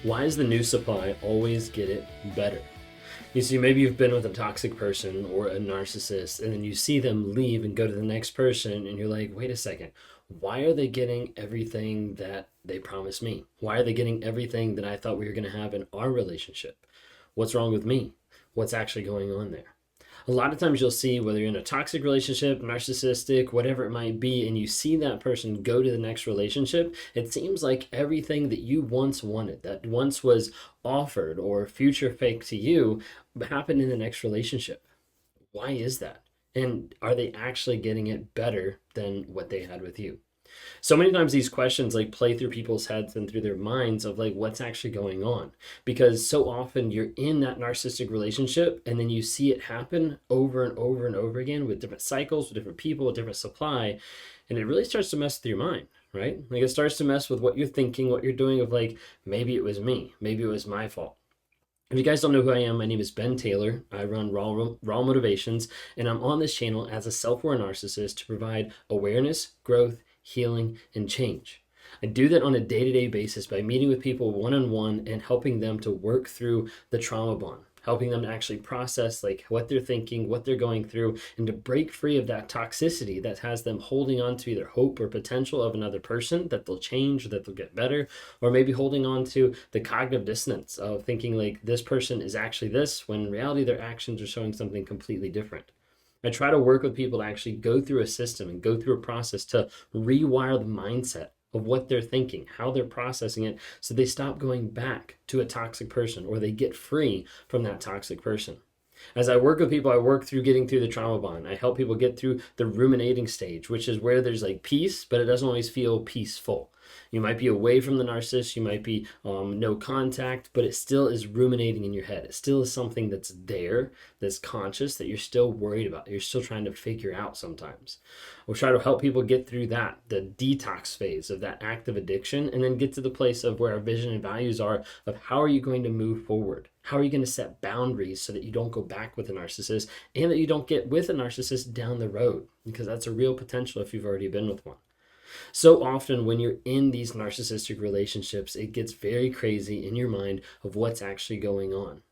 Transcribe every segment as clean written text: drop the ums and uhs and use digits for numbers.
Why does the new supply always get it better? You see, maybe you've been with a toxic person or a narcissist, and then you see them leave and go to the next person, and you're like, wait a second, why are they getting everything that they promised me? Why are they getting everything that I thought we were going to have in our relationship? What's wrong with me? What's actually going on there? A lot of times you'll see, whether you're in a toxic relationship, narcissistic, whatever it might be, and you see that person go to the next relationship, it seems like everything that you once wanted, that once was offered or future fake to you, happened in the next relationship. Why is that? And are they actually getting it better than what they had with you? So many times these questions like play through people's heads and through their minds of like what's actually going on, because so often you're in that narcissistic relationship and then you see it happen over and over and over again with different cycles, with different people, with different supply, and it really starts to mess with your mind, right? Like it starts to mess with what you're thinking, what you're doing, of like, maybe it was me, maybe it was my fault. If you guys don't know who I am, my name is Ben Taylor. I run Raw Motivations, and I'm on this channel as a self-aware narcissist to provide awareness, growth, healing, and change. I do that on a day-to-day basis by meeting with people one-on-one and helping them to work through the trauma bond, helping them to actually process like what they're thinking, what they're going through, and to break free of that toxicity that has them holding on to either hope or potential of another person that they'll change, or that they'll get better, or maybe holding on to the cognitive dissonance of thinking like this person is actually this, when in reality their actions are showing something completely different. I try to work with people to actually go through a system and go through a process to rewire the mindset of what they're thinking, how they're processing it, so they stop going back to a toxic person or they get free from that toxic person. As I work with people, I work through getting through the trauma bond. I help people get through the ruminating stage, which is where there's like peace, but it doesn't always feel peaceful. You might be away from the narcissist, you might be no contact, but it still is ruminating in your head. It still is something that's there, that's conscious, that you're still worried about. You're still trying to figure out sometimes. We'll try to help people get through that, the detox phase of that active addiction, and then get to the place of where our vision and values are of how are you going to move forward? How are you going to set boundaries so that you don't go back with a narcissist and that you don't get with a narcissist down the road? Because that's a real potential if you've already been with one. So often when you're in these narcissistic relationships, it gets very crazy in your mind of what's actually going on.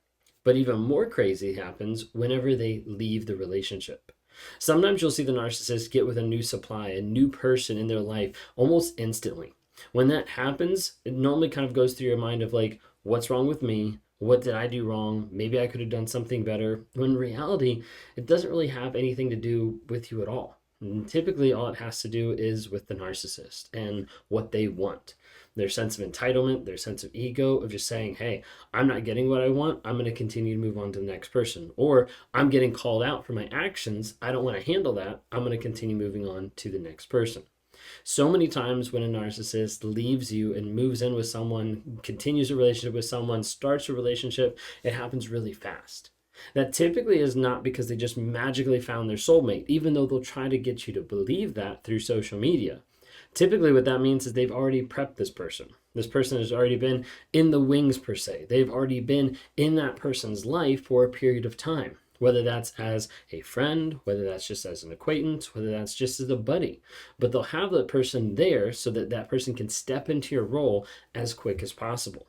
But even more crazy happens whenever they leave the relationship. Sometimes you'll see the narcissist get with a new supply, a new person in their life almost instantly. When that happens, it normally kind of goes through your mind of like, what's wrong with me? What did I do wrong? Maybe I could have done something better. When in reality, it doesn't really have anything to do with you at all. And typically, all it has to do is with the narcissist and what they want. Their sense of entitlement, their sense of ego, of just saying, hey, I'm not getting what I want. I'm going to continue to move on to the next person. Or I'm getting called out for my actions. I don't want to handle that. I'm going to continue moving on to the next person. So many times when a narcissist leaves you and moves in with someone, continues a relationship with someone, starts a relationship, it happens really fast. That typically is not because they just magically found their soulmate, even though they'll try to get you to believe that through social media. Typically what that means is they've already prepped this person. This person has already been in the wings per se. They've already been in that person's life for a period of time. Whether that's as a friend, whether that's just as an acquaintance, whether that's just as a buddy. But they'll have that person there so that that person can step into your role as quick as possible.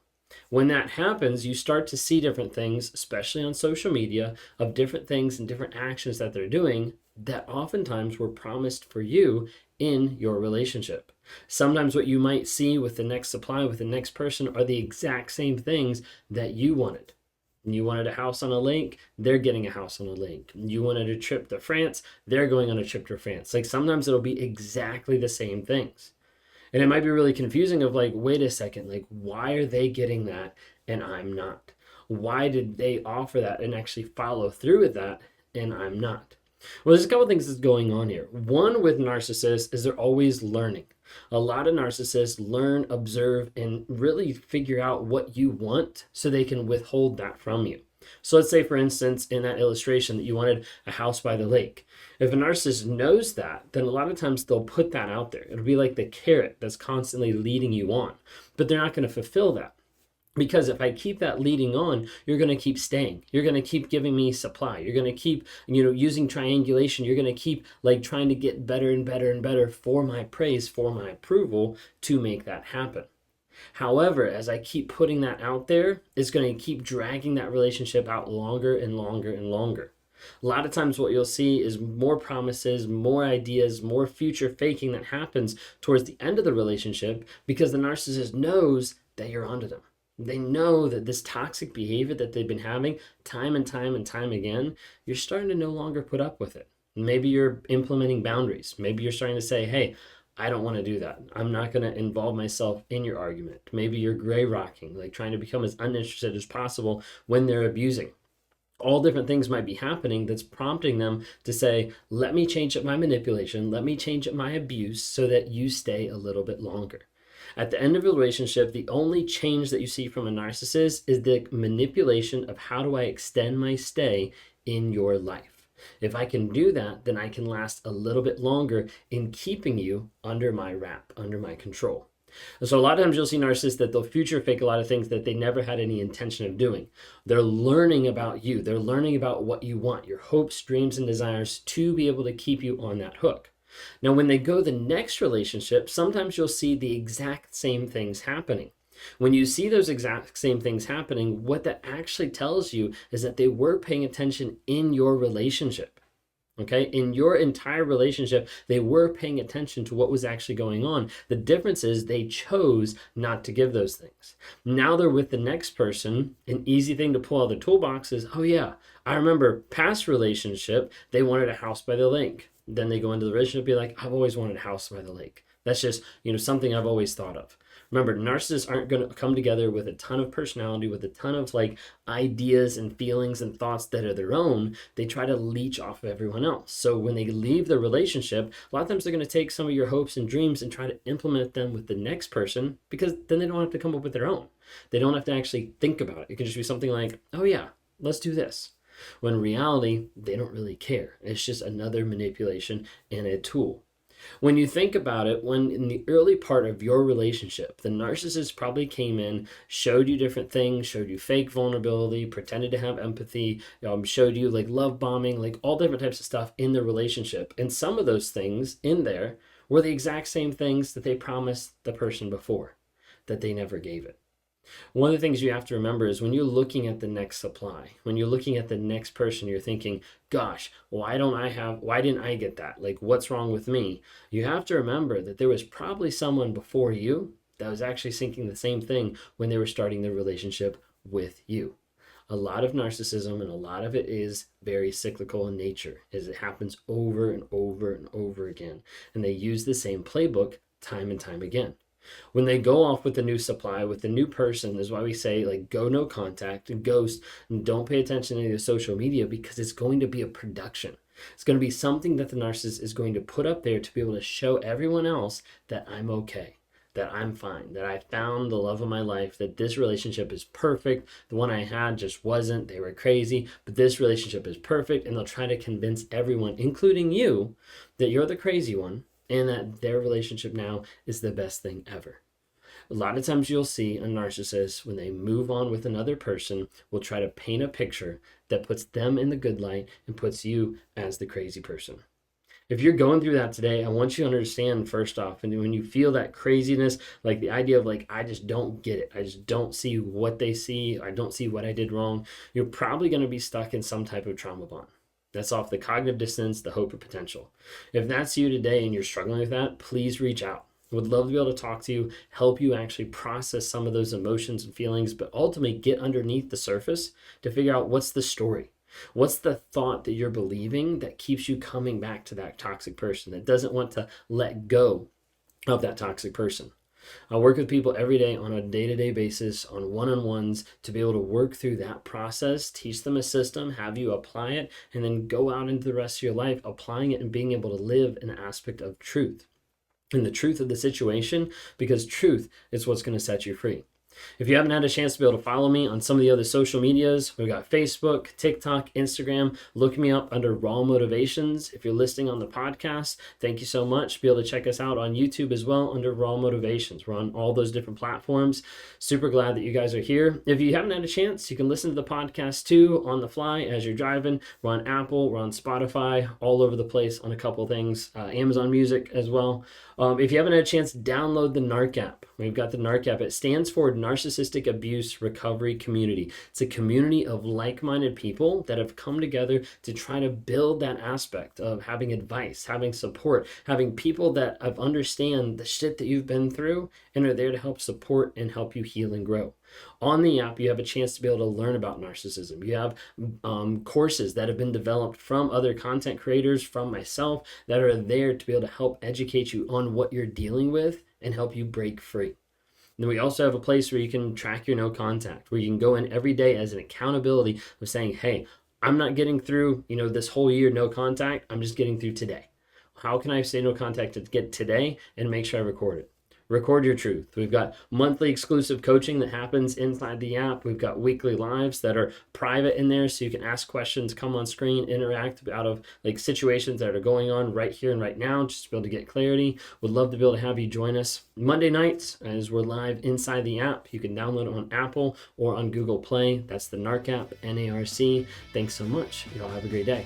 When that happens, you start to see different things, especially on social media, of different things and different actions that they're doing that oftentimes were promised for you in your relationship. Sometimes what you might see with the next supply, with the next person, are the exact same things that you wanted. You wanted a house on a lake, they're getting a house on a lake. You wanted a trip to France, they're going on a trip to France. Like sometimes it'll be exactly the same things. And it might be really confusing of like, wait a second, like why are they getting that and I'm not? Why did they offer that and actually follow through with that and I'm not? Well, there's a couple things that's going on here. One with narcissists is they're always learning. A lot of narcissists learn, observe, and really figure out what you want so they can withhold that from you. So let's say, for instance, in that illustration that you wanted a house by the lake. If a narcissist knows that, then a lot of times they'll put that out there. It'll be like the carrot that's constantly leading you on, but they're not going to fulfill that. Because if I keep that leading on, you're going to keep staying. You're going to keep giving me supply. You're going to keep, using triangulation. You're going to keep like trying to get better and better and better for my praise, for my approval to make that happen. However, as I keep putting that out there, it's going to keep dragging that relationship out longer and longer and longer. A lot of times, what you'll see is more promises, more ideas, more future faking that happens towards the end of the relationship because the narcissist knows that you're onto them. They know that this toxic behavior that they've been having time and time and time again, you're starting to no longer put up with it. Maybe you're implementing boundaries. Maybe you're starting to say, hey, I don't want to do that. I'm not going to involve myself in your argument. Maybe you're gray rocking, like trying to become as uninterested as possible when they're abusing. All different things might be happening that's prompting them to say, let me change up my manipulation, let me change up my abuse so that you stay a little bit longer. At the end of a relationship, the only change that you see from a narcissist is the manipulation of how do I extend my stay in your life. If I can do that, then I can last a little bit longer in keeping you under my wrap, under my control. And so a lot of times you'll see narcissists that they'll future fake a lot of things that they never had any intention of doing. They're learning about you. They're learning about what you want, your hopes, dreams, and desires to be able to keep you on that hook. Now, when they go the next relationship, sometimes you'll see the exact same things happening. When you see those exact same things happening, what that actually tells you is that they were paying attention in your relationship. Okay, in your entire relationship, they were paying attention to what was actually going on. The difference is they chose not to give those things. Now they're with the next person. An easy thing to pull out of the toolbox is, oh yeah, I remember past relationship, they wanted a house by the lake. Then they go into the relationship, be like, I've always wanted a house by the lake. That's just, something I've always thought of. Remember, narcissists aren't going to come together with a ton of personality, with a ton of ideas and feelings and thoughts that are their own. They try to leech off of everyone else. So when they leave the relationship, a lot of times they're going to take some of your hopes and dreams and try to implement them with the next person, because then they don't have to come up with their own. They don't have to actually think about it. It can just be something like, oh yeah, let's do this. When in reality, they don't really care. It's just another manipulation and a tool. When you think about it, when in the early part of your relationship, the narcissist probably came in, showed you different things, showed you fake vulnerability, pretended to have empathy, showed you love bombing, all different types of stuff in the relationship. And some of those things in there were the exact same things that they promised the person before, that they never gave it. One of the things you have to remember is when you're looking at the next supply, when you're looking at the next person, you're thinking, gosh, why didn't I get that? What's wrong with me? You have to remember that there was probably someone before you that was actually thinking the same thing when they were starting their relationship with you. A lot of narcissism and a lot of it is very cyclical in nature, as it happens over and over and over again. And they use the same playbook time and time again. When they go off with the new supply, with the new person, is why we say go no contact and ghost, and don't pay attention to any of the social media, because it's going to be a production. It's going to be something that the narcissist is going to put up there to be able to show everyone else that I'm okay, that I'm fine, that I found the love of my life, that this relationship is perfect. The one I had just wasn't. They were crazy, but this relationship is perfect. And they'll try to convince everyone, including you, that you're the crazy one, and that their relationship now is the best thing ever. A lot of times you'll see a narcissist, when they move on with another person, will try to paint a picture that puts them in the good light and puts you as the crazy person. If you're going through that today, I want you to understand, first off, and when you feel that craziness, the idea of I just don't get it, I just don't see what they see, I don't see what I did wrong, you're probably going to be stuck in some type of trauma bond. That's off the cognitive dissonance, the hope of potential. If that's you today and you're struggling with that, please reach out. I would love to be able to talk to you, help you actually process some of those emotions and feelings, but ultimately get underneath the surface to figure out what's the story. What's the thought that you're believing that keeps you coming back to that toxic person, that doesn't want to let go of that toxic person? I work with people every day on a day-to-day basis on one-on-ones to be able to work through that process, teach them a system, have you apply it, and then go out into the rest of your life applying it and being able to live an aspect of truth and the truth of the situation, because truth is what's going to set you free. If you haven't had a chance to be able to follow me on some of the other social medias, we've got Facebook, TikTok, Instagram. Look me up under Raw Motivations. If you're listening on the podcast, thank you so much. Be able to check us out on YouTube as well under Raw Motivations. We're on all those different platforms. Super glad that you guys are here. If you haven't had a chance, you can listen to the podcast too on the fly as you're driving. We're on Apple, we're on Spotify, all over the place on a couple things. Amazon Music as well. If you haven't had a chance, download the NARC app. We've got the NARC app. It stands for Narcissistic Abuse Recovery Community. It's a community of like-minded people that have come together to try to build that aspect of having advice, having support, having people that understand the shit that you've been through and are there to help support and help you heal and grow. On the app, you have a chance to be able to learn about narcissism. You have courses that have been developed from other content creators, from myself, that are there to be able to help educate you on what you're dealing with and help you break free. And then we also have a place where you can track your no contact, where you can go in every day as an accountability of saying, hey, I'm not getting through, this whole year no contact. I'm just getting through today. How can I say no contact to get today and make sure I record it? Record your truth. We've got monthly exclusive coaching that happens inside the app. We've got weekly lives that are private in there, so you can ask questions, come on screen, interact out of situations that are going on right here and right now, just to be able to get clarity. Would love to be able to have you join us Monday nights as we're live inside the app. You can download it on Apple or on Google Play. That's the NARC app, NARC. Thanks so much. You all have a great day.